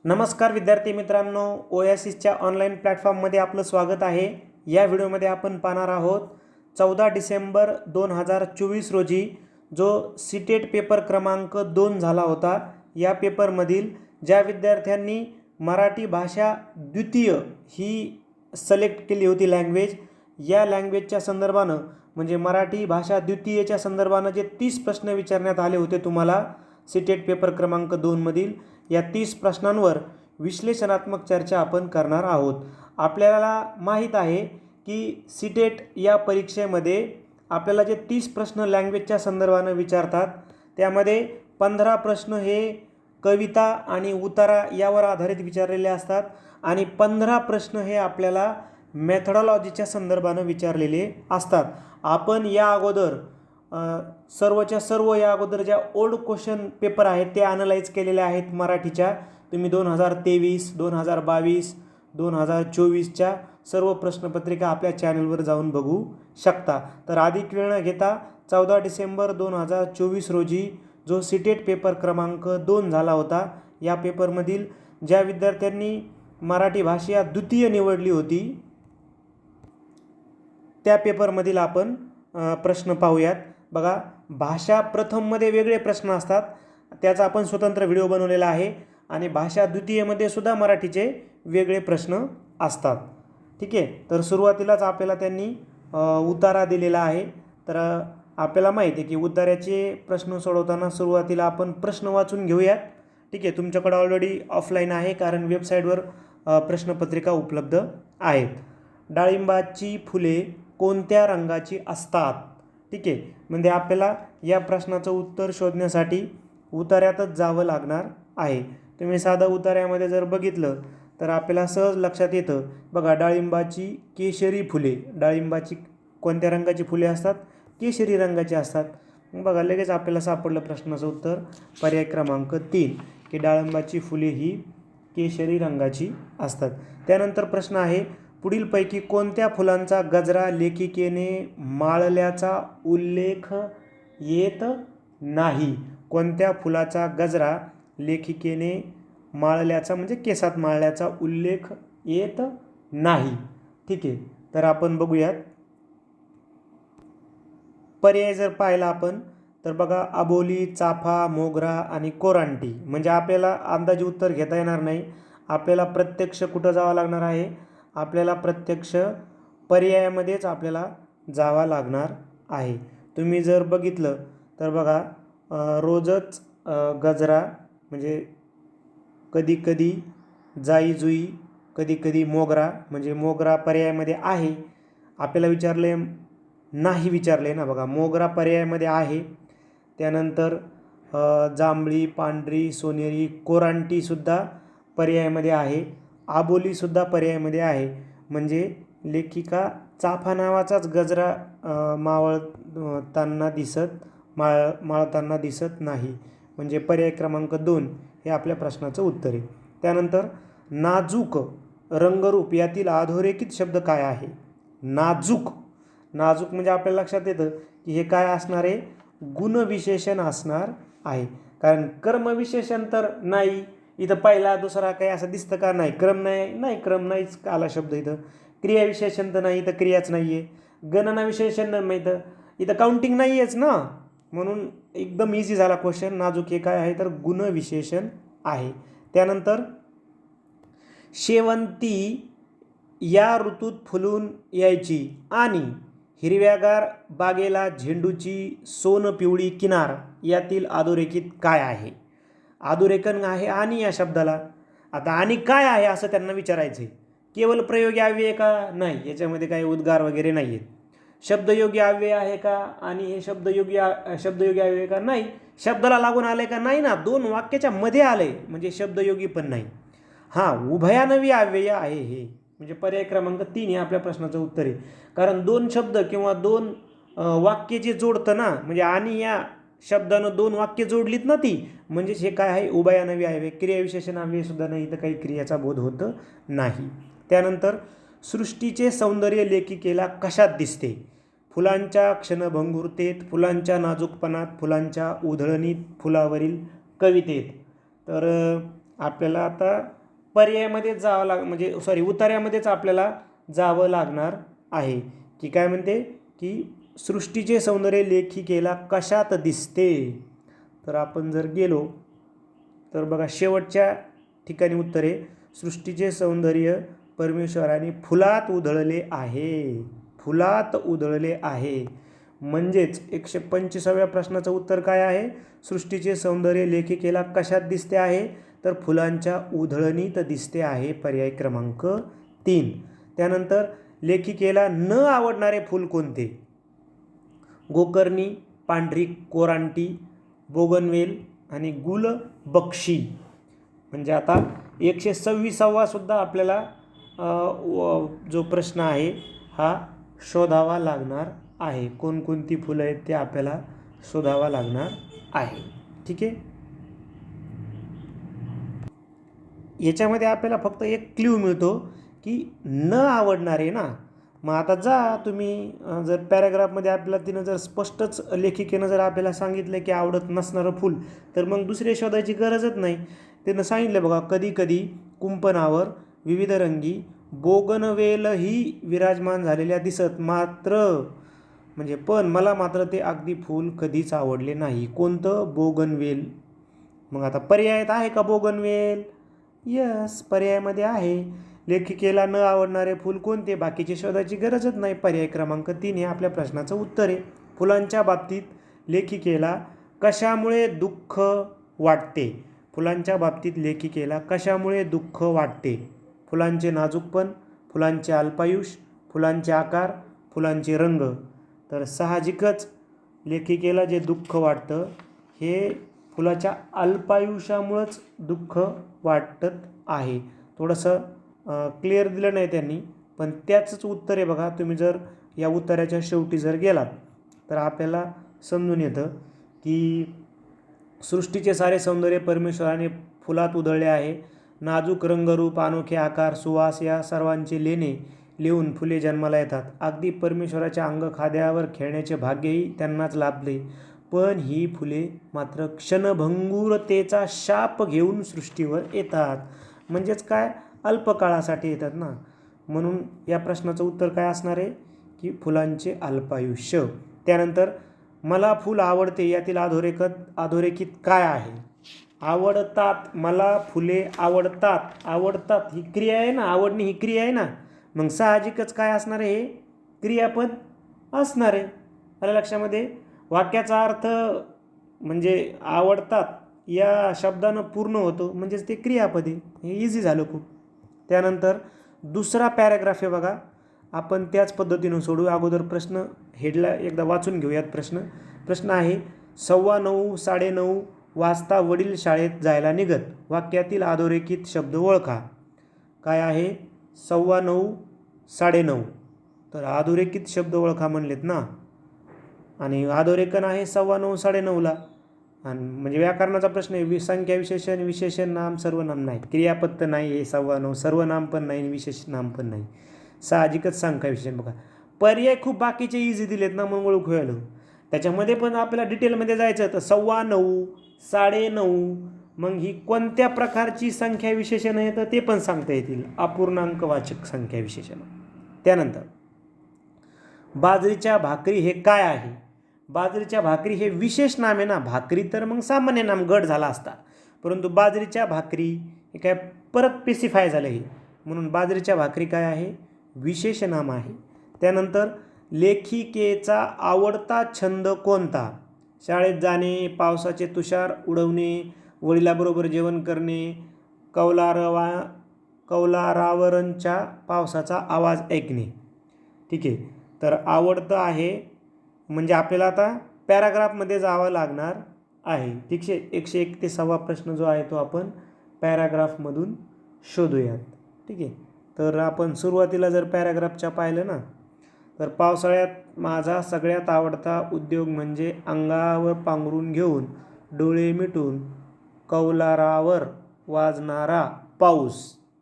नमस्कार विद्यार्थी मित्रांनो, ओएसिसच्या ऑनलाईन प्लॅटफॉर्ममध्ये आपलं स्वागत आहे। या व्हिडिओमध्ये आपण पाहणार आहोत 14 डिसेंबर 2024 रोजी जो सीटेट पेपर क्रमांक 2 झाला होता। या पेपरमधील ज्या विद्यार्थ्यांनी मराठी भाषा द्वितीय ही सिलेक्ट केली होती लँग्वेज, या लँग्वेजच्या संदर्भानं म्हणजे मराठी भाषा द्वितीयच्या संदर्भानं जे 30 प्रश्न विचारण्यात आले होते तुम्हाला सीटेट पेपर क्रमांक 2 मधील, या 30 प्रश्नांवर विश्लेषणात्मक चर्चा आपण करणार आहोत। आपल्याला माहीत आहे की सीटेट या परीक्षेमध्ये आपल्याला जे 30 प्रश्न लँग्वेजच्या संदर्भानं विचारतात त्यामध्ये 15 प्रश्न हे कविता आणि उतारा यावर आधारित विचारलेले असतात आणि 15 प्रश्न हे आपल्याला मेथडॉलॉजीच्या संदर्भानं विचारलेले असतात। आपण या अगोदर सर्वच्या सर्व या अगोदर ज्या ओल्ड क्वेश्चन पेपर आहेत ते ॲनलाइज केलेले आहेत मराठीच्या। तुम्ही 2023, 2022, 2024च्या सर्व प्रश्नपत्रिका आपल्या चॅनलवर जाऊन बघू शकता। तर अधिक वेळ न घेता 14 डिसेंबर 2024 रोजी जो सीटेट पेपर क्रमांक 2 झाला होता, या पेपरमधील ज्या विद्यार्थ्यांनी मराठी भाषा द्वितीय निवडली होती त्या पेपरमधील आपण प्रश्न पाहूयात। बघा, भाषा प्रथममध्ये वेगळे प्रश्न असतात, त्याचा आपण स्वतंत्र व्हिडिओ बनवलेला आहे आणि भाषा द्वितीयमध्ये सुद्धा मराठीचे वेगळे प्रश्न असतात। ठीक आहे, तर सुरुवातीलाच आपल्याला त्यांनी उतारा दिलेला आहे। तर आपल्याला माहिती आहे की उतार्याचे प्रश्न सोडवताना सुरुवातीला आपण प्रश्न वाचून घेऊयात। ठीक आहे, तुमच्याकडे ऑलरेडी ऑफलाईन आहे कारण वेबसाईटवर प्रश्नपत्रिका उपलब्ध आहेत। डाळिंबाची फुले कोणत्या रंगाची असतात? ठीक आहे, म्हणजे आपल्याला या प्रश्नाचं उत्तर शोधण्यासाठी उतार्यातच जावं लागणार आहे। तुम्ही साधं उतार्यामध्ये जर बघितलं तर आपल्याला सहज लक्षात येतं। बघा, डाळिंबाची केशरी फुले, डाळिंबाची कोणत्या रंगाची फुले असतात? केशरी रंगाची असतात। बघा, लगेच आपल्याला सापडलं प्रश्नाचं उत्तर, पर्याय क्रमांक 3 की डाळिंबाची फुले ही केशरी रंगाची असतात। त्यानंतर प्रश्न आहे, पुढीलपैकी कोणत्या फुलांचा गजरा लेखिकेने माळल्याचा उल्लेख येत नाही? कोणत्या फुलाचा गजरा लेखिकेने माळल्याचा म्हणजे केसात माळल्याचा उल्लेख येत नाही? ठीक आहे, तर आपण बघूयात पर्याय जर पाहिला आपण तर बघा, अबोली, चाफा, मोगरा आणि कोरांटी। म्हणजे आपल्याला अंदाजे उत्तर घेता येणार नाही, आपल्याला प्रत्यक्ष कुठं जावं लागणार आहे? आपल्याला प्रत्यक्ष पर्यायामध्येच आपल्याला जावं लागणार आहे। तुम्ही जर बघितलं तर बघा, रोजच गजरा म्हणजे कधी कधी जाई जुई, कधी कधी मोगरा, म्हणजे मोगरा पर्यायामध्ये आहे। आपल्याला विचारले नाही, विचारले ना, बघा मोगरा पर्यायामध्ये आहे। त्यानंतर जांभळी, पांढरी, सोनेरी, कोरांटीसुद्धा पर्यायामध्ये आहे, आबोलीसुद्धा पर्यायामध्ये आहे। म्हणजे लेखिका चाफा नावाचाच गजरा माळताना दिसत नाही, म्हणजे पर्याय क्रमांक 2 हे आपल्या प्रश्नाचं उत्तर आहे। त्यानंतर नाजूक, रंगरूप यातील अधोरेखित शब्द काय आहे? नाजूक, नाजूक म्हणजे आपल्याला लक्षात येतं की हे काय असणार आहे? गुणविशेषण असणार आहे, कारण कर्मविशेषण तर नाही इथं, पहिला दुसरा काही असं दिसतं का? नाही, क्रम नाही, क्रम नाहीच आला शब्द इथं। क्रियाविशेषण तर नाही, इथं क्रियाच नाही आहे। गणना विशेषण नाही, इथं काउंटिंग नाही आहेच ना, म्हणून एकदम इझी झाला क्वेश्चन। नाजूक हे काय आहे तर गुणविशेषण आहे। त्यानंतर शेवंती या ऋतूत फुलून यायची आणि हिरव्यागार बागेला झेंडूची सोनपिवळी किनार यातील अधोरेखित काय आहे? अधोरेखन आहे आणि या शब्दाला। आता आणि काय आहे असं त्यांना विचारायचं आहे। केवळ प्रयोगी अव्यय का? नाही, याच्यामध्ये काही उद्गार वगैरे नाही आहेत। शब्दयोगी अव्यय आहे का? आणि हे शब्दयोगी अव्यय का? नाही। शब्दाला लागून आले का? नाही ना, दोन वाक्याच्या मध्ये आले म्हणजे शब्दयोगी पण नाही। हां, उभयानवी अव्यय आहे हे, म्हणजे पर्याय क्रमांक 3 हे आपल्या प्रश्नाचं उत्तर आहे। कारण दोन शब्द किंवा दोन वाक्य जे जोडतं ना, म्हणजे आणि या शब्दानं दोन वाक्य जोडलीत ना ती, म्हणजेच हे काय आहे? उभयानवी अव्यय। क्रियाविशेषण अव्यय सुद्धा नाही, तर काही क्रियाचा बोध होत नाही। त्यानंतर सृष्टीचे सौंदर्य लेखिकेला कशात दिसते? फुलांच्या क्षणभंगुरतेत, फुलांच्या नाजूकपणात, फुलांच्या उधळणीत, फुलावरील कवितेत। तर आपल्याला आता पर्यायामध्येच जावं म्हणजे उतार्यामध्येच आपल्याला जावं लागणार आहे. की काय म्हणते की सृष्टीचे सौंदर्य लेखिकेला कशात दिसते. तर आपण जर गेलो तर बघा शेवटच्या ठिकाणी उत्तर आहे सृष्टीचे सौंदर्य परमेश्वराने फुलात उधळले आहे. फुलात उधळले आहे. म्हणजेच 125व्या प्रश्नाचं उत्तर काय आहे. सृष्टीचे सौंदर्य लेखिकेला कशात दिसते आहे. तर फुलांच्या उधळणीत दिसते आहे. पर्याय क्रमांक 3. त्यानंतर लेखिकेला न आवडणारे फूल कोणते. गोकर्णी, पांढरी कोरांटी, बोगनवेल आणि गुलबक्षी. म्हणजे आता 126वा सुद्धा आपल्याला जो प्रश्न आहे हा शोधावा लागणार आहे. कोणकोणती फुलं आहेत ते आपल्याला शोधावा लागणार आहे. ठीक आहे. याच्यामध्ये आपल्याला फक्त एक क्ल्यू मिळतो की न आवडणारे ना. मग आता जा तुम्ही जर पॅराग्राफमध्ये आपल्याला तिनं जर स्पष्टच लेखिकेनं जर आपल्याला सांगितलं की आवडत नसणारं फूल तर मग दुसरे शोधायची गरजच नाही. तिनं सांगितलं बघा कधी कधी कुंपणावर विविध रंगी बोगनवेलही विराजमान झालेल्या दिसत मात्र म्हणजे पण मला मात्र ते अगदी फूल कधीच आवडले नाही. कोणतं. बोगनवेल. मग आता पर्यायात आहे का बोगनवेल. यस पर्यायामध्ये आहे. लेखिकेला न आवडणारे फूल कोणते. बाकीचे शोधायची गरजच नाही. पर्याय क्रमांक 3 हे आपल्या प्रश्नाचं उत्तर आहे. फुलांच्या बाबतीत लेखिकेला कशामुळे दुःख वाटते. फुलांच्या बाबतीत लेखिकेला कशामुळे दुःख वाटते. फुलांचे नाजूकपण, फुलांचे अल्पायुष, फुलांचे आकार, फुलांचे रंग. तर साहजिकच लेखिकेला जे दुःख वाटतं हे फुलाच्या अल्पायुष्यामुळंच दुःख वाटत आहे. थोडंसं क्लिअर दिलं नाही त्यांनी पण त्याचंच उत्तर आहे बघा. तुम्ही जर या उत्तराच्या शेवटी जर गेलात तर आपल्याला समजून येतं की सृष्टीचे सारे सौंदर्य परमेश्वराने फुलात उधळले आहे. नाजूक रंगरूप, अनोखे आकार, सुवास या सर्वांचे लेणे लिहून फुले जन्माला येतात. अगदी परमेश्वराच्या अंगखाद्यावर खेळण्याचे भाग्यही त्यांनाच लाभले. पण ही फुले मात्र क्षणभंगुरतेचा शाप घेऊन सृष्टीवर येतात. म्हणजेच काय अल्पकाळासाठी येतात ना. म्हणून या प्रश्नाचं उत्तर काय असणार आहे की फुलांचे अल्पायुष्य. त्यानंतर मला फूल आवडते यातील अधोरेखित काय आहे. आवडतात. मला फुले आवडतात. आवडतात ही क्रिया आहे ना. आवडणे ही क्रिया आहे ना. मग साहजिकच काय असणार आहे हे क्रियापद असणार आहे. आलं लक्षामध्ये. वाक्याचा अर्थ म्हणजे आवडतात या शब्दानं पूर्ण होतो म्हणजेच ते क्रियापद आहे. हे इझी झालं खूप. त्यानंतर दुसरा पॅराग्राफ आहे बघा. आपण त्याच पद्धतीनं सोडू. अगोदर प्रश्न हेडला एकदा वाचून घेऊयात. प्रश्न आहे 9:15 9:30 वाजता वडील शाळेत जायला निघत. वाक्यातील अधोरेखित शब्द ओळखा. काय आहे 9:15 9:30. तर अधोरेखित शब्द ओळखा म्हणलेत ना. आणि अधोरेखन आहे 9:15 9:30ला. आणि म्हणजे व्याकरणाचा प्रश्न आहे. संख्या विशेषण, विशेषण नाम, सर्वनाम नाही. क्रियापद तर नाही आहे 9:15. सर्वनाम पण नाही, विशेष नाम पण नाही. साहजिकच संख्या विशेषण. बघा पर्याय खूप बाकीचे इझी दिलेत ना म्हणून ओळखू आलो. त्याच्यामध्ये पण आपल्याला डिटेलमध्ये जायचं तर 9:15 9:30 मग ही कोणत्या प्रकारची संख्या विशेषण आहे तर ते पण सांगता येतील. अपूर्णांकवाचक संख्या विशेषण. त्यानंतर बाजरीच्या भाकरी हे काय आहे. बाजरीच्या भाकरी हे विशेष नाम आहे ना. भाकरी तर मग सामान्य नाम गट झाला असता. परंतु बाजरीच्या भाकरी हे काय परत स्पेसिफाय झालं हे. म्हणून बाजरीच्या भाकरी काय आहे विशेष नाम आहे. त्यानंतर लेखिकेचा आवडता छंद कोणता. शाळेत जाणे, पावसाचे तुषार उडवणे, वडिलाबरोबर जेवण करणे, कौलारावरच्या पावसाचा आवाज ऐकणे. ठीक आहे. तर आवडतं आहे म्हणजे आपल्याला आता पॅराग्राफमध्ये जावं लागणार आहे. ठीक आहे. 131वा प्रश्न जो आहे तो आपण पॅराग्राफमधून शोधूयात. ठीक आहे. तर आपण सुरुवातीला जर पॅराग्राफच्या पाहिलं ना तर पावसाळ्यात माझा सगळ्यात आवडता उद्योग म्हणजे अंगावर पांघरून घेऊन डोळे मिटून कौलारावर वाजणारा पाऊस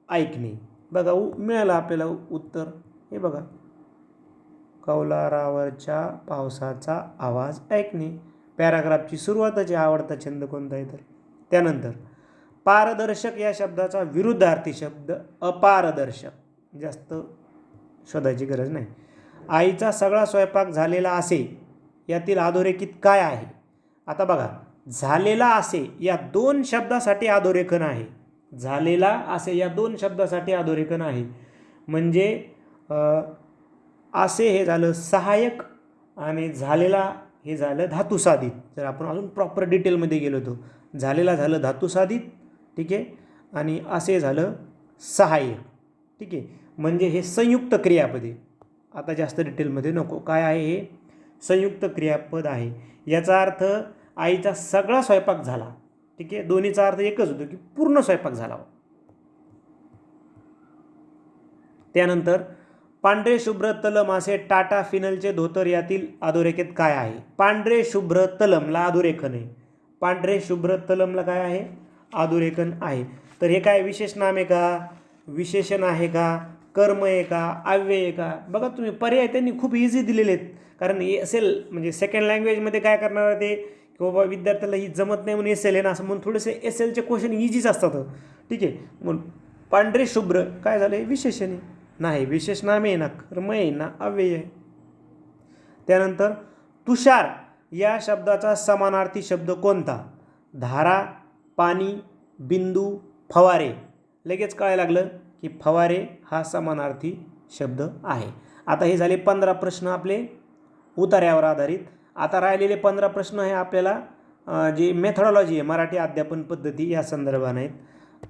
ऐकणे. बघा मिळालं आपल्याला उत्तर. हे बघा कौलारावरच्या पावसाचा आवाज ऐकणे. पॅराग्राफची सुरुवातच आवडता छंद कोणता आहे तर. त्यानंतर पारदर्शक या शब्दाचा विरुद्धार्थी शब्द अपारदर्शक, जास्त शोधायची गरज नाही. आईचा सगळा स्वयंपाक झालेला असे यातील अधोरेखित काय आहे? आता बघा, झालेला असे या दोन शब्दासाठी अधोरेखन आहे. झालेला असे या दोन शब्दासाठी अधोरेखन आहे. म्हणजे असे हे झालं सहाय्यक आणि झालेला हे झालं धातुसाधित. जर आपण अजून प्रॉपर डिटेलमध्ये गेलो तो झालेला झालं धातुसाधित, ठीक आहे, आणि असे झालं सहाय्यक, ठीक आहे. म्हणजे हे संयुक्त क्रियापद आहे. आता जास्त डिटेलमध्ये नको. काय आहे हे? संयुक्त क्रियापद आहे. याचा अर्थ आईचा सगळा स्वयंपाक झाला, ठीक आहे. दोन्हीचा अर्थ एकच होतो की पूर्ण स्वयंपाक झाला. त्यानंतर पांढरे शुभ्र तलम असे टाटा फिनलचे धोतर यातील अधोरेखित काय आहे? पांढरे शुभ्र तलमला अधोरेखन आहे. पांढरे शुभ्र तलमला काय आहे? अधोरेखन आहे. तर हे काय विशेष नाम आहे का, विशेषण आहे का, कर्म आहे का, अव्यय आहे का? बघा तुम्ही, पर्याय त्यांनी खूप इझी दिलेले आहेत. कारण एल म्हणजे सेकंड लँग्वेजमध्ये काय करणार ते की बाबा विद्यार्थ्याला ही जमत नाही म्हणून एल आहे ना, असं म्हणून थोडेसे एलचे क्वेश्चन इझीच असतात, ठीक आहे. म्हणून पांढरे शुभ्र काय झालं? विशेषण आहे. नाही, विशेष नाम आहे ना, कर्म आहे ना, अव्यय आहे. त्यानंतर तुषार या शब्दाचा समानार्थी शब्द कोणता? धारा, पाणी, बिंदू, फवारे. लगेच कळायला लागलं की फवारे हा समानार्थी शब्द आहे. आता हे झाले 15 प्रश्न आपले उतार्यावर आधारित. आता राहिलेले 15 प्रश्न हे आपल्याला जे मेथडॉलॉजी आहे मराठी अध्यापन पद्धती या संदर्भाने आहेत.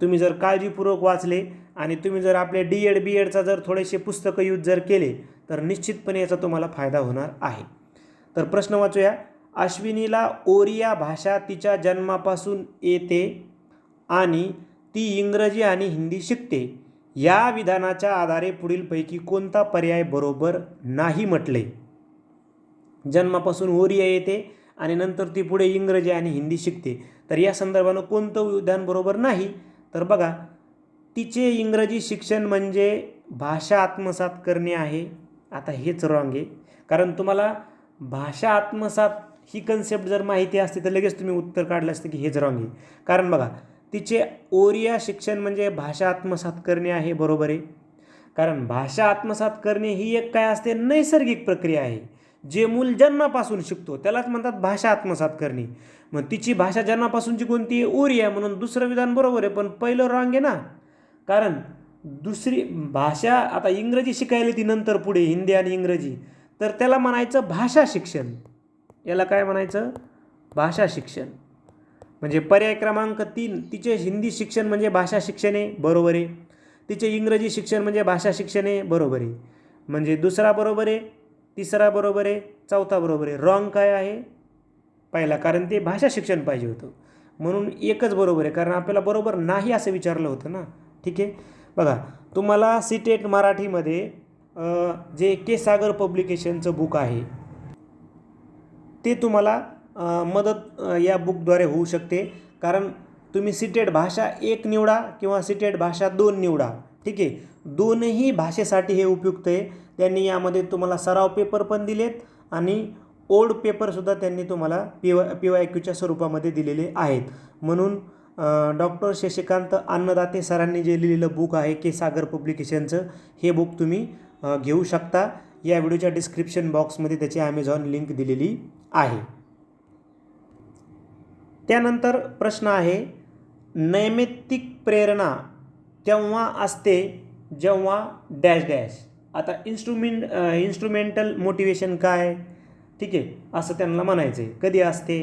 तुम्ही जर काळजीपूर्वक वाचले आणि तुम्ही जर आपले डी एडचा जर थोडेसे पुस्तकं यूज जर केले तर निश्चितपणे याचा तुम्हाला फायदा होणार आहे. तर प्रश्न वाचूया. अश्विनीला ओरिया भाषा तिच्या जन्मापासून येते आणि ती इंग्रजी आणि हिंदी शिकते. या विधानाच्या आधारे पुढीलपैकी कोणता पर्याय बरोबर नाही म्हटले? जन्मापासून ओरिया येते आणि नंतर ती पुढे इंग्रजी आणि हिंदी शिकते. तर या संदर्भानं कोणतं विधान बरोबर नाही? तर बघा, तिचे इंग्रजी शिक्षण म्हणजे भाषा आत्मसात करणे आहे. आता हेच रॉंग आहे. कारण तुम्हाला भाषा आत्मसात ही कन्सेप्ट जर माहिती असते तर लगेच तुम्ही उत्तर काढलं असतं की हेच रॉंग आहे. कारण बघा, तिचे ओरिया शिक्षण म्हणजे भाषा आत्मसात करणे आहे, बरोबर आहे. कारण भाषा आत्मसात करणे ही एक काय असते? नैसर्गिक प्रक्रिया आहे. जे मूल जन्मापासून शिकतो त्यालाच म्हणतात भाषा आत्मसात करणे. मग तिची भाषा जन्मापासूनची कोणती आहे? ओरिया. म्हणून दुसरं विधान बरोबर आहे, पण पहिलं रॉंग आहे ना. कारण दुसरी भाषा, आता इंग्रजी शिकायला ती नंतर पुढे हिंदी आणि इंग्रजी, तर त्याला म्हणायचं भाषा शिक्षण. याला काय म्हणायचं? भाषा शिक्षण. म्हणजे पर्याय क्रमांक 3, तिचे हिंदी शिक्षण म्हणजे भाषा शिक्षण आहे, बरोबर आहे. तिचे इंग्रजी शिक्षण म्हणजे भाषा शिक्षण आहे, बरोबर आहे. म्हणजे दुसरा बरोबर आहे, तिसरा बरोबर आहे, चौथा बरोबर आहे. रॉंग काय आहे? पहिला, कारण ते भाषा शिक्षण पाहिजे होतं. म्हणून एकच बरोबर आहे, कारण आपल्याला बरोबर नाही असं विचारलं होतं ना, ठीक आहे. बघा, तुम्हाला सीटेट मराठीमध्ये जे के सागर पब्लिकेशनचं बुक आहे ते तुम्हाला मदत या बुकद्वारे होऊ शकते. कारण तुम्ही सीटेट भाषा 1 निवडा किंवा सीटेट भाषा 2 निवडा, ठीक आहे. दोनही भाषेसाठी हे उपयुक्त आहे. त्यांनी यामध्ये तुम्हाला सराव पेपर पण दिलेत आणि ओल्ड पेपरसुद्धा त्यांनी तुम्हाला PYQच्या स्वरूपामध्ये दिलेले आहेत. म्हणून डॉक्टर शशिकांत अन्नदाते सरांनी जे लिहिलेलं बुक आहे के सागर पब्लिकेशनचं, हे बुक तुम्ही घेऊ शकता. या व्हिडिओच्या डिस्क्रिप्शन बॉक्समध्ये त्याची ॲमेझॉन लिंक दिलेली आहे. त्यानंतर प्रश्न आहे, नैमित्तिक प्रेरणा तेव्हा असते जेव्हा डॅश डॅश. आता इन्स्ट्रुमेंटल मोटिवेशन काय, ठीक आहे, असं त्यांना म्हणायचं आहे. कधी असते?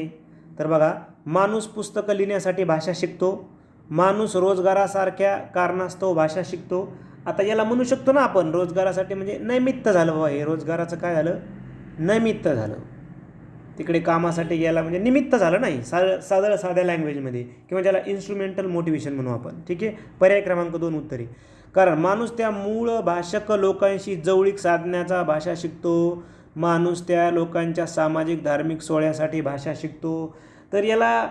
तर बघा, माणूस पुस्तकं लिहिण्यासाठी भाषा शिकतो. माणूस रोजगारासारख्या कारणास्तव भाषा शिकतो. आता याला म्हणू शकतो ना आपण रोजगारासाठी, म्हणजे नैमित्त झालं बाबा, हे रोजगाराचं काय झालं? नैमित्त झालं. तिकडे कामासाठी गेला म्हणजे निमित्त झालं नाही, साध्या लँग्वेजमध्ये, किंवा ज्याला इन्स्ट्रुमेंटल मोटिवेशन म्हणू आपण, ठीक आहे. पर्याय क्रमांक 2 उत्तरे. कारण माणूस त्या मूळ भाषक लोकांशी जवळीक साधण्याचा भाषा शिकतो. माणूस त्या लोकांच्या सामाजिक धार्मिक सोहळ्यासाठी भाषा शिकतो. तर याला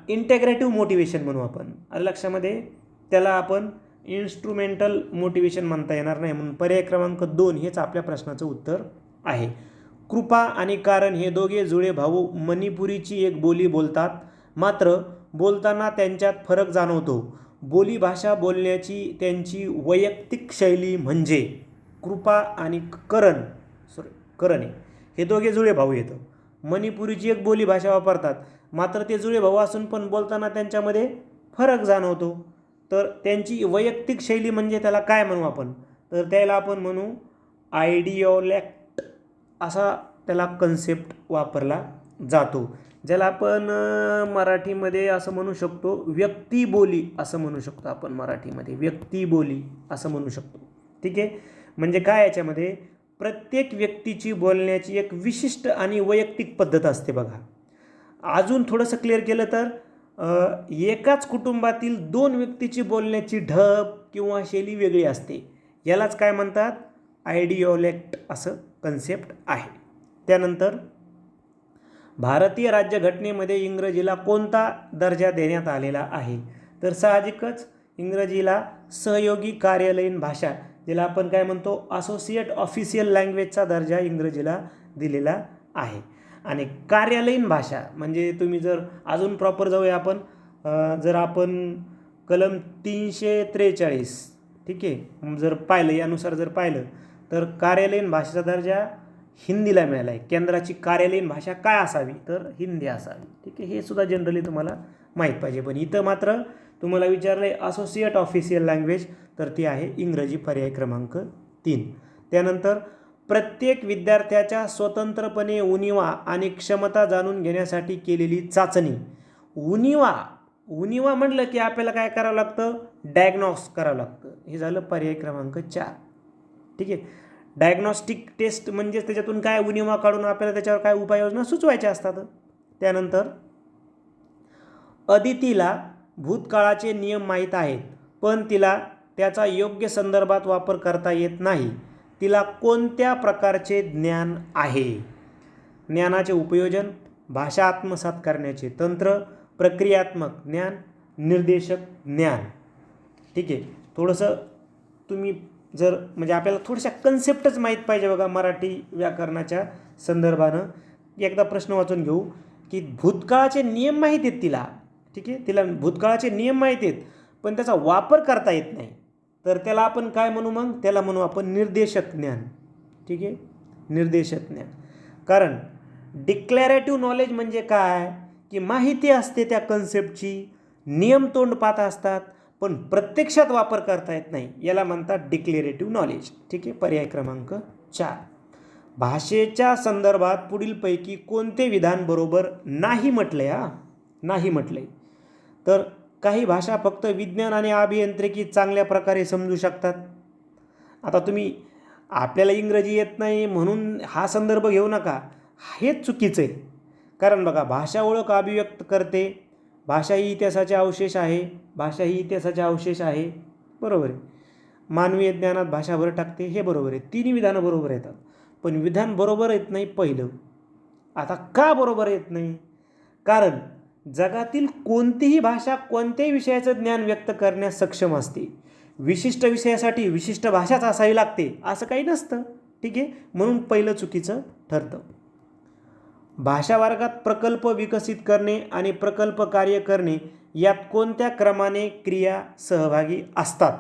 इंटेग्रेटिव्ह मोटिवेशन म्हणू आपण. आलं लक्षामध्ये? त्याला आपण इन्स्ट्रुमेंटल मोटिवेशन म्हणता येणार नाही. म्हणून पर्याय क्रमांक 2 हेच आपल्या प्रश्नाचं उत्तर आहे. कृपा आणि कारण हे दोघे जुळे भाऊ मणिपुरीची एक बोली बोलतात. मात्र बोलताना त्यांच्यात फरक जाणवतो. बोलीभाषा बोलण्याची त्यांची वैयक्तिक शैली म्हणजे कृपा आणि करण आहे, हे दोघे जुळे भाऊ येतं. मणिपुरीची एक बोलीभाषा वापरतात, मात्र ते जुळे भाऊ असून पण बोलताना त्यांच्यामध्ये फरक जाणवतो. तर त्यांची वैयक्तिक शैली म्हणजे त्याला काय म्हणू आपण, तर त्याला आपण म्हणू आयडिओलेक्ट, असा त्याला कन्सेप्ट वापरला जातो, ज्याला आपण मराठीमध्ये असं म्हणू शकतो व्यक्तिबोली असं म्हणू शकतो. आपण मराठीमध्ये व्यक्तिबोली असं म्हणू शकतो. ठीक आहे. म्हणजे काय, याच्यामध्ये प्रत्येक व्यक्तीची बोलण्याची एक विशिष्ट आणि वैयक्तिक पद्धत असते. बघा, अजून थोडंसं क्लिअर केलं तर एकाच कुटुंबातील दोन व्यक्तीची बोलण्याची ढब किंवा शैली वेगळी असते. यालाच काय म्हणतात, आयडिओलेक्ट असं कन्सेप्ट आहे. त्यानंतर भारतीय राज्यघटनेमध्ये इंग्रजीला कोणता दर्जा देण्यात आलेला आहे, तर साहजिकच इंग्रजीला सहयोगी कार्यालयीन भाषा, ज्याला आपण काय म्हणतो असोसिएट ऑफिशियल लँग्वेजचा दर्जा इंग्रजीला दिलेला आहे. आणि कार्यालयीन भाषा म्हणजे तुम्ही जर अजून प्रॉपर जाऊया आपण, जर आपण कलम 343, ठीक आहे, जर पाहिलं यानुसार जर पाहिलं तर कार्यालयीन भाषेचा दर्जा हिंदीला मिळाला आहे. केंद्राची कार्यालयीन भाषा काय असावी, तर हिंदी असावी. ठीक आहे, हे सुद्धा जनरली तुम्हाला माहीत पाहिजे. पण इथं मात्र तुम्हाला विचारलं आहे असोसिएट ऑफिशियल लँग्वेज, तर ती आहे इंग्रजी, पर्याय क्रमांक 3. त्यानंतर प्रत्येक विद्यार्थ्याच्या स्वतंत्रपणे उणीवा आणि क्षमता जाणून घेण्यासाठी केलेली चाचणी. उणीवा म्हटलं की आपल्याला काय करावं लागतं, डायग्नॉस करावं लागतं. हे झालं पर्याय क्रमांक 4. ठीक आहे. डायग्नॉस्टिक टेस्ट म्हणजे त्याच्यातून काय उणीवा काढून आपल्याला त्याच्यावर काय उपाययोजना सुचवायच्या असतात. त्यानंतर अदितीला भूतकाळाचे नियम माहीत आहेत, पण तिला त्याचा योग्य संदर्भात वापर करता येत नाही. तिला कोणत्या प्रकारचे ज्ञान आहे? ज्ञानाचे उपयोजन, भाषा आत्मसात करण्याचे तंत्र, प्रक्रियात्मक ज्ञान, निर्देशक ज्ञान. ठीक आहे. थोडंसं तुम्ही जर म्हणजे आपल्याला थोड्याशा कन्सेप्टच माहीत पाहिजे. बघा, मराठी व्याकरणाच्या संदर्भानं एकदा प्रश्न वाचून घेऊ की भूतकाळाचे नियम माहीत आहेत तिला. ठीक आहे, तिला भूतकाळाचे नियम माहीत आहेत पण त्याचा वापर करता येत नाही, तर त्याला आपण काय म्हणू, मग त्याला म्हणू आपण निर्देशक ज्ञान. ठीक आहे, निर्देशक ज्ञान. कारण डिक्लॅरेटिव्ह नॉलेज म्हणजे काय, की माहिती असते त्या कन्सेप्टची, नियम तोंडपाठ असतात पण प्रत्यक्षात वापर करता येत नाही, याला म्हणतात डिक्लेरेटिव्ह नॉलेज. ठीक आहे, पर्याय क्रमांक 4. भाषेच्या संदर्भात पुढीलपैकी कोणते विधान बरोबर नाही म्हटलंय? नाही म्हटलंय. तर काही भाषा फक्त विज्ञान आणि अभियांत्रिकी चांगल्या प्रकारे समजू शकतात. आता तुम्ही आपल्याला इंग्रजी येत नाही म्हणून हा संदर्भ घेऊ नका, हेच चुकीचं आहे. कारण बघा, भाषा ओळख अभिव्यक्त करते, भाषा ही इतिहासाचे अवशेष आहे, भाषा ही इतिहासाचे अवशेष आहे, बरोबर आहे. मानवीय ज्ञानात भाषा भर टाकते, हे बरोबर आहे. तिन्ही विधानं बरोबर येतात, पण विधान बरोबर येत नाही पहिलं. आता का बरोबर येत नाही? कारण जगातील कोणतीही भाषा कोणत्याही विषयाचं ज्ञान व्यक्त करण्यास सक्षम असते. विशिष्ट विषयासाठी विशिष्ट भाषाच असावी लागते असं काही नसतं. ठीक आहे, म्हणून पहिलं चुकीचं ठरतं. भाषा वर्गात प्रकल्प विकसित करणे आणि प्रकल्प कार्य करणे यात कोणत्या क्रमाने क्रिया सहभागी असतात?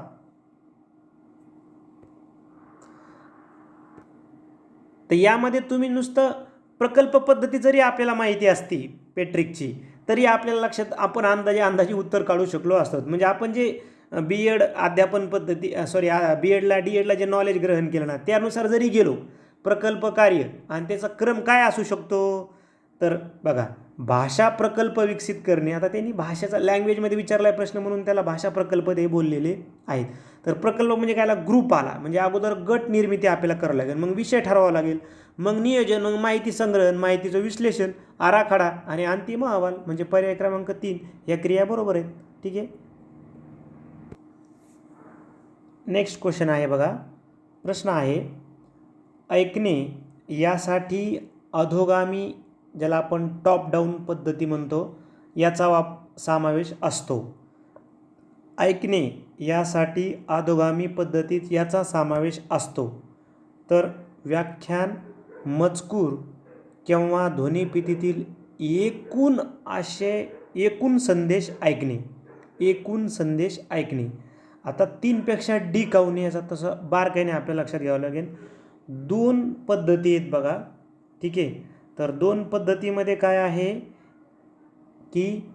तर यामध्ये तुम्ही नुसतं प्रकल्प पद्धती जरी आपल्याला माहिती असती पेट्रिकची, तरी आपल्याला लक्षात आपण अंदाजी उत्तर काढू शकलो असतात. म्हणजे आपण जे B.Ed अध्यापन पद्धती B.Edला D.Edला जे नॉलेज ग्रहण केलं ना, त्यानुसार जरी गेलो, प्रकल्प कार्य आणि त्याचा क्रम काय असू शकतो, तर बघा, भाषा प्रकल्प विकसित करणे. आता त्यांनी भाषेचा लँग्वेजमध्ये विचारला आहे प्रश्न म्हणून त्याला भाषा प्रकल्प ते बोललेले आहेत. तर प्रकल्प म्हणजे काय, ग्रुप आला म्हणजे अगोदर गट निर्मिती आपल्याला करावं लागेल, मग विषय ठरवावा लागेल, मग नियोजन, मग माहिती संग्रहण, माहितीचं विश्लेषण, आराखडा आणि अंतिम अहवाल, म्हणजे पर्याय क्रमांक 3 या क्रिया बरोबर आहेत. ठीक आहे. नेक्स्ट क्वेश्चन आहे बघा, प्रश्न आहे, ऐकणे यासाठी अधोगामी, ज्याला आपण टॉप डाऊन पद्धती म्हणतो, याचा समावेश असतो. ऐकणे यासाठी अधोगामी पद्धतीत याचा समावेश असतो. तर व्याख्यान, मजकूर किंवा ध्वनिफीतीतील एकूण आशय एकूण संदेश ऐकणे. एकूण संदेश ऐकणे. आता 3पेक्षा डी काऊन याचा तसं बारकाईने आपल्याला लक्षात घ्यावं लागेल. 2 पद्धती आहेत बघा. ठीक आहे. तर 2 पद्धतीमध्ये काय आहे की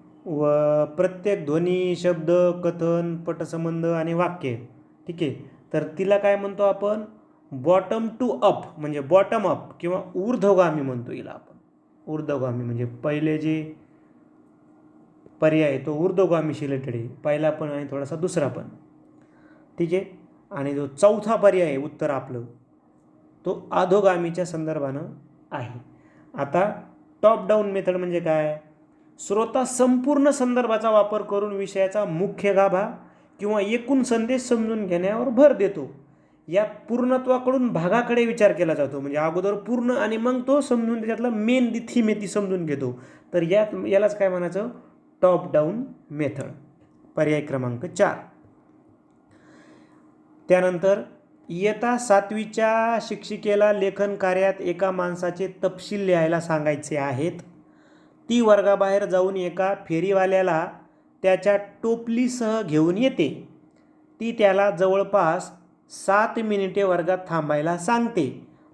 प्रत्येक ध्वनी, शब्द, कथन, पटसंबंध आणि वाक्य. ठीक आहे. तर तिला काय म्हणतो आपण, बॉटम टू अप म्हणजे बॉटम अप किंवा ऊर्ध्वगामी म्हणतो हिला आपण. ऊर्ध्वगामी म्हणजे पहिले जे पर्याय तो ऊर्ध्वगामीशी रिलेटेड आहे, पहिला पण आणि थोडासा दुसरा पण. ठीक आहे. आणि जो चौथा पर्याय आहे उत्तर आपलं, तो अधोगामीच्या संदर्भानं आहे. आता टॉप डाऊन मेथड म्हणजे काय, श्रोता संपूर्ण संदर्भाचा वापर करून विषयाचा मुख्य गाभा किंवा एकूण संदेश समजून घेण्यावर भर देतो. यात पूर्णत्वाकडून भागाकडे विचार केला जातो. म्हणजे अगोदर पूर्ण आणि मग तो समजून त्याच्यातला मेन थीम आहे ती समजून घेतो. तर यालाच काय म्हणायचं, टॉप डाऊन मेथड. पर्याय क्रमांक 4. त्यानंतर इयत्ता 7वीच्या शिक्षिकेला लेखन कार्यात एका माणसाचे तपशील लिहायला सांगायचे आहेत. ती वर्गाबाहेर जाऊन एका फेरीवाल्याला त्याच्या टोपलीसह घेऊन येते. ती त्याला जवळपास 7 मिनिटे वर्गात थांबायला सांगते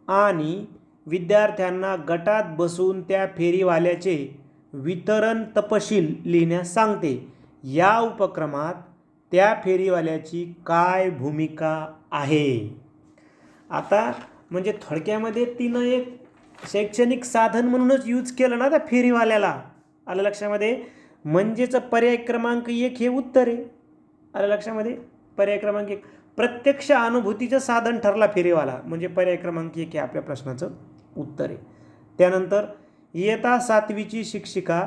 आणि विद्यार्थ्यांना गटात बसून त्या फेरीवाल्याचे वितरण तपशील लिहिण्यास सांगते. या उपक्रमात त्या फेरीवाल्याची काय भूमिका आहे. आता म्हणजे थोडक्यामध्ये तिनं एक शैक्षणिक साधन म्हणूनच यूज केलं ना त्या फेरीवाल्याला. आलं लक्षामध्ये. म्हणजेच पर्याय क्रमांक 1 हे उत्तर आहे. आलं लक्षामध्ये. पर्याय क्रमांक 1 प्रत्यक्ष अनुभूतीचं साधन ठरला फेरीवाला, म्हणजे पर्याय क्रमांक 1 हे आपल्या प्रश्नाचं उत्तर आहे. त्यानंतर इयत्ता 7वीची शिक्षिका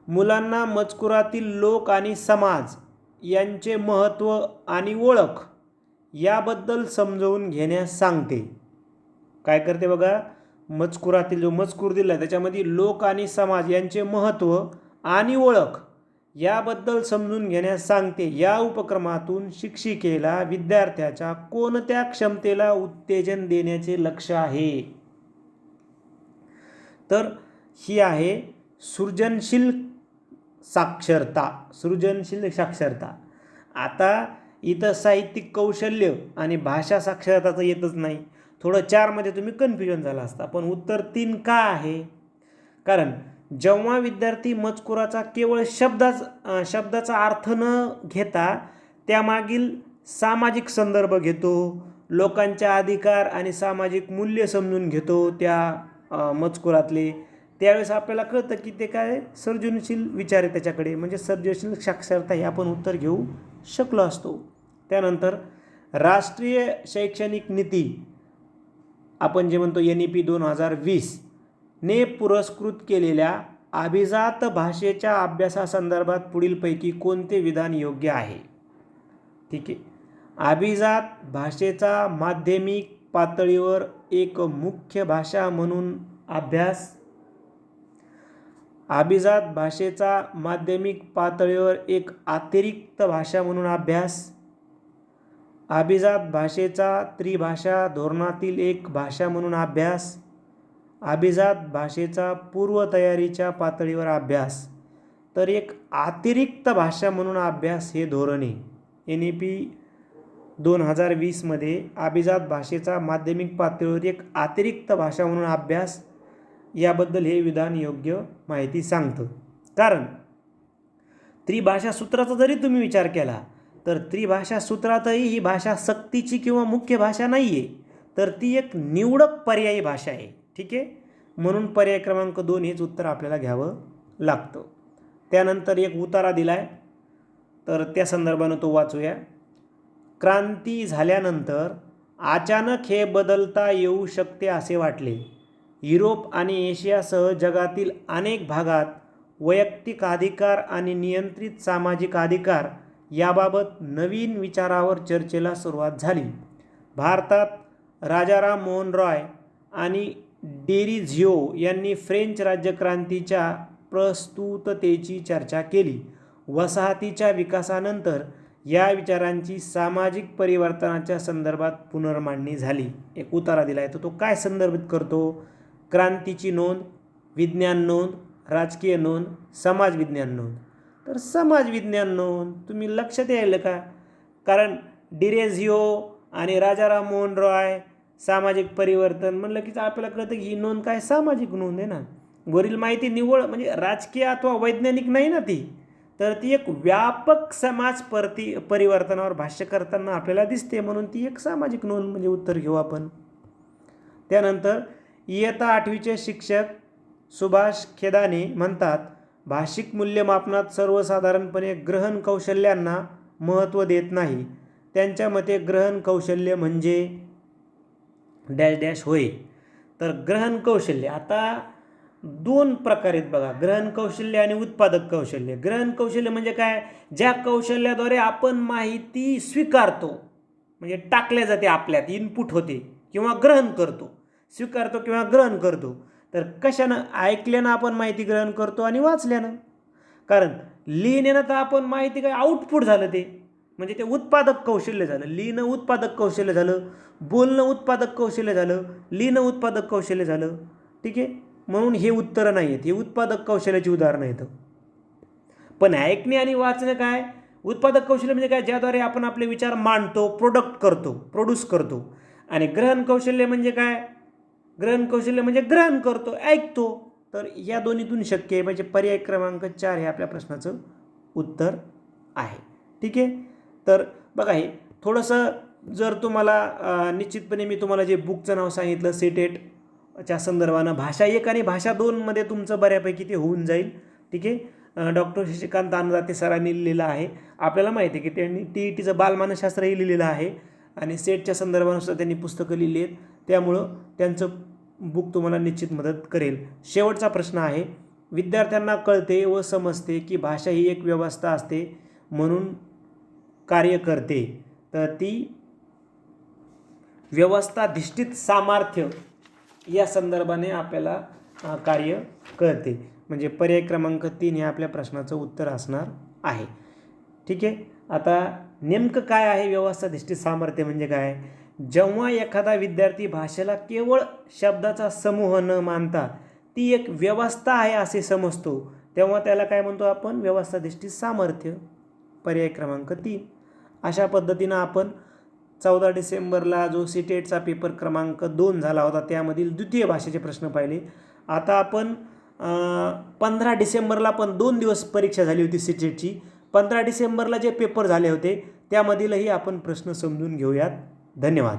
मुलांना मजकुरातील लोक आणि समाज यांचे महत्त्व आणि ओळख याबद्दल समजवून घेण्यास सांगते. काय करते बघा, मजकुरातील जो मजकूर दिला आहे त्याच्यामध्ये लोक आणि समाज यांचे महत्त्व आणि ओळख याबद्दल समजून घेण्यास सांगते. या उपक्रमातून शिक्षिकेला विद्यार्थ्याच्या कोणत्या क्षमतेला उत्तेजन देण्याचे लक्ष आहे. तर ही आहे सृजनशील साक्षरता. सृजनशील साक्षरता. आता इथं साहित्यिक कौशल्य आणि भाषा साक्षरताचं येतच नाही. थोडं 4मध्ये तुम्ही कन्फ्युजन झाला असता, पण उत्तर 3 का आहे, कारण जेव्हा विद्यार्थी मजकुराचा केवळ शब्दाचा अर्थ न घेता त्यामागील सामाजिक संदर्भ घेतो, लोकांच्या अधिकार आणि सामाजिक मूल्य समजून घेतो त्या मजकुरातले, त्यावेळेस आपल्याला कळतं की ते काय सर्जनशील विचार आहे त्याच्याकडे. म्हणजे सर्जनशील साक्षरता हे आपण उत्तर घेऊ शकलो असतो. त्यानंतर राष्ट्रीय शैक्षणिक नीती आपण जे म्हणतो NEP 2020 ने पुरस्कृत केलेल्या अभिजात भाषेच्या अभ्यासासंदर्भात पुढीलपैकी कोणते विधान योग्य आहे. ठीक आहे. अभिजात भाषेचा माध्यमिक पातळीवर एक मुख्य भाषा म्हणून अभ्यास. अभिजात भाषेचा माध्यमिक पातळीवर एक अतिरिक्त भाषा म्हणून अभ्यास. अभिजात भाषेचा त्रिभाषा धोरणातील एक भाषा म्हणून अभ्यास. अभिजात भाषेचा पूर्वतयारीच्या पातळीवर अभ्यास. तर एक अतिरिक्त भाषा म्हणून अभ्यास हे धोरण आहे. NEP 2020मध्ये अभिजात भाषेचा माध्यमिक पातळीवर एक अतिरिक्त भाषा म्हणून अभ्यास याबद्दल हे विधान योग्य माहिती सांगतं. कारण त्रिभाषा सूत्राचा जरी तुम्ही विचार केला तर त्रिभाषा सूत्रातही ही भाषा सक्तीची किंवा मुख्य भाषा नाही आहे, तर ती एक निवडक पर्यायी भाषा आहे. ठीक आहे. म्हणून पर्याय क्रमांक 2 हेच उत्तर आपल्याला घ्यावं लागतं. त्यानंतर एक उतारा दिला आहे, तर त्या संदर्भानं तो वाचूया. क्रांती झाल्यानंतर अचानक हे बदलता येऊ शकते असे वाटले. युरोप आणि एशियासह जगातील अनेक भागात वैयक्तिक अधिकार आणि नियंत्रित सामाजिक अधिकार याबाबत नवीन विचारावर चर्चेला सुरुवात झाली. भारतात राजाराम मोहन रॉय आणि डेरिझिओ यांनी फ्रेंच राज्यक्रांतीच्या प्रस्तुततेची चर्चा केली. वसाहतीच्या विकासानंतर या विचारांची सामाजिक परिवर्तनाच्या संदर्भात पुनर्मांडणी झाली. एक उतारा दिला आहे, तर तो काय संदर्भित करतो. क्रांतीची नोंद, विज्ञान नोंद, राजकीय नोंद, समाज विज्ञान नोंद. तर समाज विज्ञान नोंद. तुम्ही लक्षात यायला का? कारण डिरेझिओ आणि राजाराम मोहन रॉय सामाजिक परिवर्तन म्हणलं की आपल्याला कळतं की ही नोंद काय सामाजिक नोंद आहे ना. वरील माहिती निव्वळ म्हणजे राजकीय अथवा वैज्ञानिक नाही ना ती, तर ती एक व्यापक समाज परिवर्तनावर भाष्य करताना आपल्याला दिसते, म्हणून ती एक सामाजिक नोंद म्हणजे उत्तर घेऊ आपण. त्यानंतर इयत्ता 8वीचे शिक्षक सुभाष खेदाने म्हणतात, भाषिक मूल्यमापनात सर्वसाधारणपणे ग्रहण कौशल्यांना महत्त्व देत नाही. त्यांच्या मते ग्रहण कौशल्य म्हणजे डॅश डॅश होय. तर ग्रहण कौशल्य आता दोन प्रकार आहेत बघा, ग्रहण कौशल्य आणि उत्पादक कौशल्य. ग्रहण कौशल्य म्हणजे काय? ज्या कौशल्याद्वारे आपण माहिती स्वीकारतो, म्हणजे टाकल्या जाते, आपल्यात इनपुट होते किंवा ग्रहण करतो, स्वीकारतो किंवा ग्रहण करतो. तर कशानं? ऐकल्यानं आपण माहिती ग्रहण करतो आणि वाचल्यानं. कारण लिहिण्यानं तर आपण माहिती काय आउटपुट झालं, ते म्हणजे ते उत्पादक कौशल्य झालं. लिहिणं उत्पादक कौशल्य झालं, बोलणं उत्पादक कौशल्य झालं, लिहिणं उत्पादक कौशल्य झालं. ठीक आहे, म्हणून हे उत्तरं नाही आहेत, हे उत्पादक कौशल्याची उदाहरणं आहेत. पण ऐकणे आणि वाचणं काय? उत्पादक कौशल्य म्हणजे काय? ज्याद्वारे आपण आपले विचार मांडतो, प्रोड्यूस करतो. आणि ग्रहण कौशल्य म्हणजे काय? ग्रहण कौशल्य म्हणजे ग्रहण करतो, ऐकतो. तर या दोन्हीतून शक्य आहे, म्हणजे पर्याय क्रमांक 4 हे आपल्या प्रश्नाचं उत्तर आहे. ठीक आहे, तर बघा हे थोडंसं जर तुम्हाला निश्चितपणे मी तुम्हाला जे बुकचं नाव सांगितलं सीटेटच्या संदर्भानं भाषा 1 आणि भाषा 2 मध्ये तुमचं बऱ्यापैकी ते होऊन जाईल. ठीक आहे, डॉक्टर शशिकांत दानदाते सरांनी लिहिलेलं आहे. आपल्याला माहिती आहे की त्यांनी TETचं बालमानसशास्त्रही लिहिलेलं आहे आणि सेटच्या संदर्भानुसार त्यांनी पुस्तकं लिहिली आहेत, त्यामुळं त्यांचं बुक तुम्हाला निश्चित मदत करेल. शेवटचा प्रश्न आहे, विद्यार्थ्यांना कळते व समजते की भाषा ही एक व्यवस्था असते म्हणून कार्य करते, तर ती व्यवस्थाधिष्ठित सामर्थ्य या संदर्भाने आपल्याला कार्य करते. म्हणजे पर्याय क्रमांक 3 हे आपल्या प्रश्नाचं उत्तर असणार आहे. ठीक आहे, आता नेमकं काय आहे व्यवस्थाधिष्ठित सामर्थ्य म्हणजे काय? जेव्हा एखादा विद्यार्थी भाषेला केवळ शब्दाचा समूह न मानता ती एक व्यवस्था आहे असे समजतो, तेव्हा त्याला काय म्हणतो आपण? व्यवस्थाधिष्ठित सामर्थ्य. पर्याय क्रमांक 3. अशा पद्धतीनं आपण 14 डिसेंबरला जो सीटेटचा पेपर क्रमांक 2 झाला होता त्यामधील द्वितीय भाषेचे प्रश्न पाहिले. आता आपण 15 डिसेंबरला पण 2 दिवस परीक्षा झाली होती सीटेटची. 15 डिसेंबरला जे पेपर झाले होते त्यामधीलही आपण प्रश्न समजून घेऊयात. धन्यवाद.